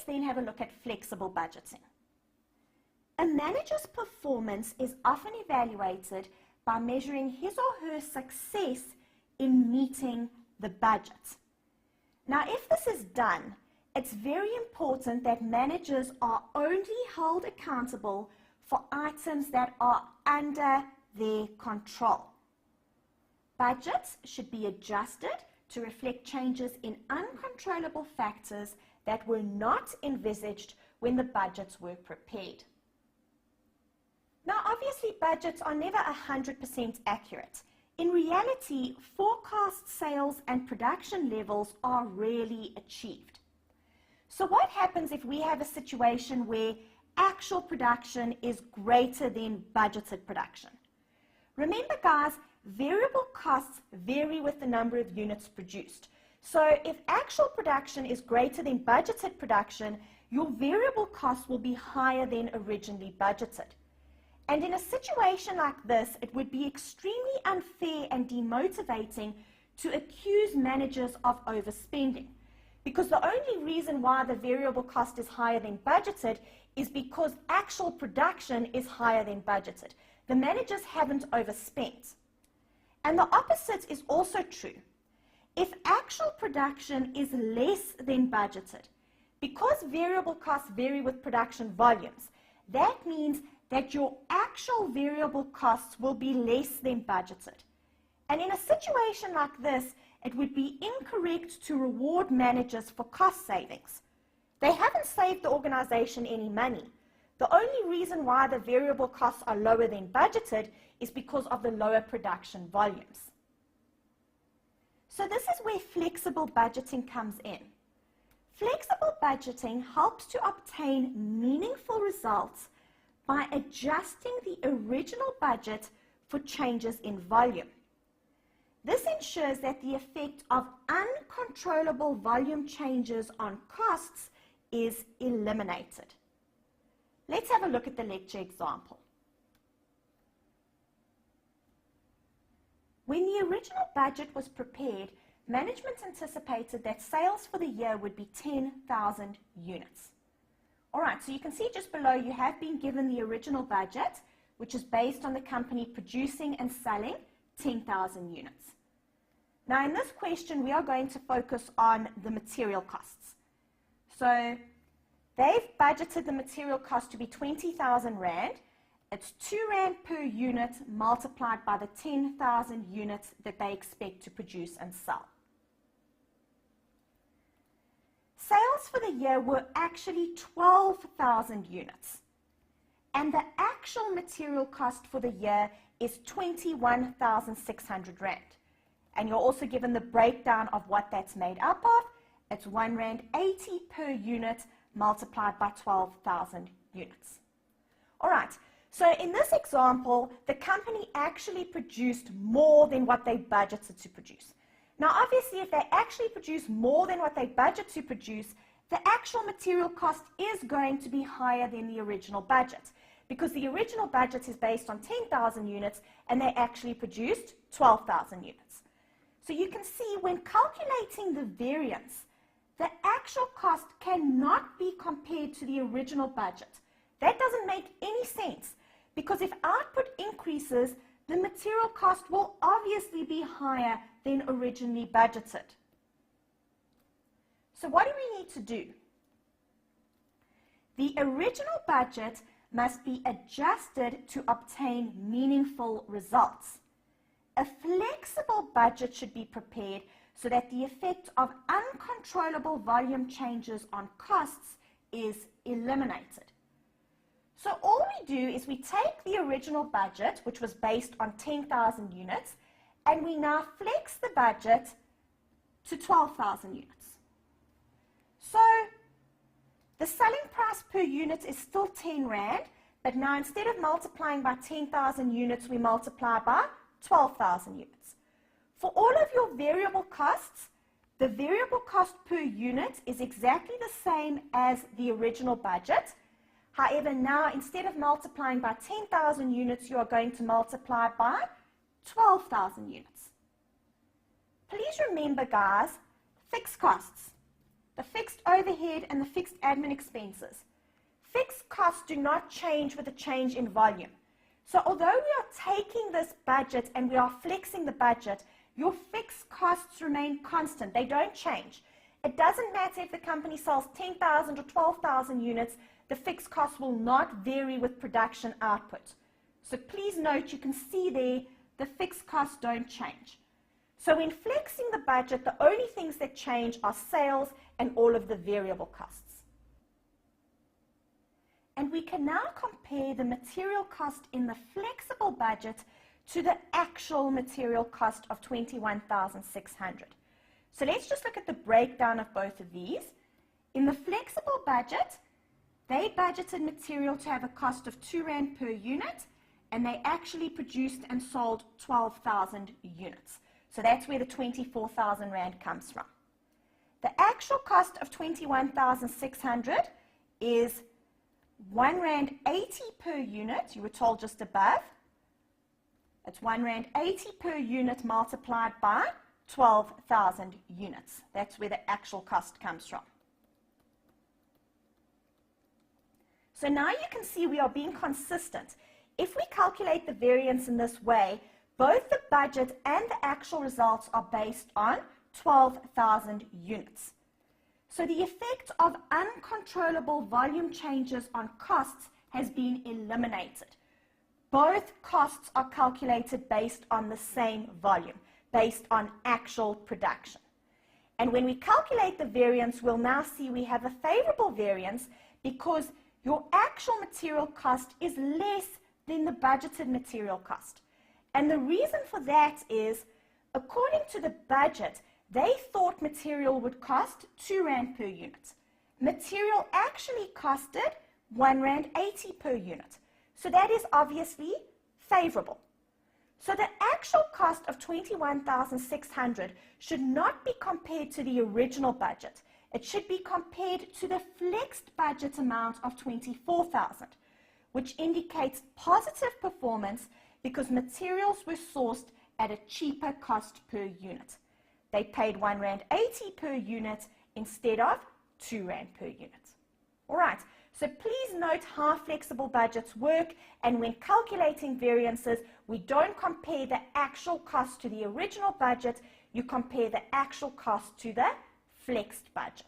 then have a look at flexible budgeting. A manager's performance is often evaluated by measuring his or her success in meeting the budget. Now, if this is done, it's very important that managers are only held accountable for items that are under their control. Budgets should be adjusted to reflect changes in uncontrollable factors that were not envisaged when the budgets were prepared. Now, obviously, budgets are never 100% accurate. In reality, forecast sales and production levels are rarely achieved. So what happens if we have a situation where actual production is greater than budgeted production? Remember, guys, variable costs vary with the number of units produced. So if actual production is greater than budgeted production, your variable costs will be higher than originally budgeted. And in a situation like this, it would be extremely unfair and demotivating to accuse managers of overspending, because the only reason why the variable cost is higher than budgeted is because actual production is higher than budgeted. The managers haven't overspent. And the opposite is also true. If actual production is less than budgeted, because variable costs vary with production volumes, that means that your actual variable costs will be less than budgeted. And in a situation like this, it would be incorrect to reward managers for cost savings. They haven't saved the organization any money. The only reason why the variable costs are lower than budgeted is because of the lower production volumes. So this is where flexible budgeting comes in. Flexible budgeting helps to obtain meaningful results by adjusting the original budget for changes in volume. This ensures that the effect of uncontrollable volume changes on costs is eliminated. Let's have a look at the lecture example. When the original budget was prepared, management anticipated that sales for the year would be 10,000 units. All right, so you can see just below you have been given the original budget, which is based on the company producing and selling 10,000 units. Now, in this question, we are going to focus on the material costs. So they've budgeted the material cost to be 20,000 Rand. It's 2 Rand per unit multiplied by the 10,000 units that they expect to produce and sell. Sales for the year were actually 12,000 units. And the actual material cost for the year is 21,600 Rand. And you're also given the breakdown of what that's made up of. It's 1 Rand 80 per unit multiplied by 12,000 units. All right, so in this example, the company actually produced more than what they budgeted to produce. Now, obviously, if they actually produce more than what they budget to produce, the actual material cost is going to be higher than the original budget, because the original budget is based on 10,000 units and they actually produced 12,000 units. So you can see when calculating the variance, the actual cost cannot be compared to the original budget. That doesn't make any sense, because if output increases, the material cost will obviously be higher than originally budgeted. So what do we need to do? The original budget must be adjusted to obtain meaningful results. A flexible budget should be prepared so that the effect of uncontrollable volume changes on costs is eliminated. So all we do is we take the original budget, which was based on 10,000 units, and we now flex the budget to 12,000 units. So the selling price per unit is still 10 Rand, but now instead of multiplying by 10,000 units, we multiply by 12,000 units. For all of your variable costs, the variable cost per unit is exactly the same as the original budget. However, now instead of multiplying by 10,000 units, you are going to multiply by 12,000 units. Please remember, guys, fixed costs. the fixed overhead and the fixed admin expenses. Fixed costs do not change with a change in volume. So although we are taking this budget and we are flexing the budget, your fixed costs remain constant. They don't change. It doesn't matter if the company sells 10,000 or 12,000 units, the fixed costs will not vary with production output. So please note, you can see there, the fixed costs don't change. So when flexing the budget, the only things that change are sales and all of the variable costs. And we can now compare the material cost in the flexible budget to the actual material cost of 21,600. So let's just look at the breakdown of both of these. In the flexible budget, they budgeted material to have a cost of R2 per unit, and they actually produced and sold 12,000 units. So that's where the 24,000 Rand comes from. The actual cost of 21,600 is R1.80 per unit. You were told just above. It's R1.80 per unit multiplied by 12,000 units. That's where the actual cost comes from. So now you can see we are being consistent. If we calculate the variance in this way, both the budget and the actual results are based on 12,000 units. So the effect of uncontrollable volume changes on costs has been eliminated. Both costs are calculated based on the same volume, based on actual production. And when we calculate the variance, we'll now see we have a favorable variance because your actual material cost is less than the budgeted material cost. And the reason for that is, according to the budget, they thought material would cost R2 per unit. Material actually costed R1.80 per unit. So that is obviously favorable. So the actual cost of 21,600 should not be compared to the original budget. It should be compared to the flexed budget amount of 24,000, which indicates positive performance because materials were sourced at a cheaper cost per unit. They paid R1.80 per unit instead of R2 per unit. All right, so please note how flexible budgets work, and when calculating variances, we don't compare the actual cost to the original budget, you compare the actual cost to the flexed budget.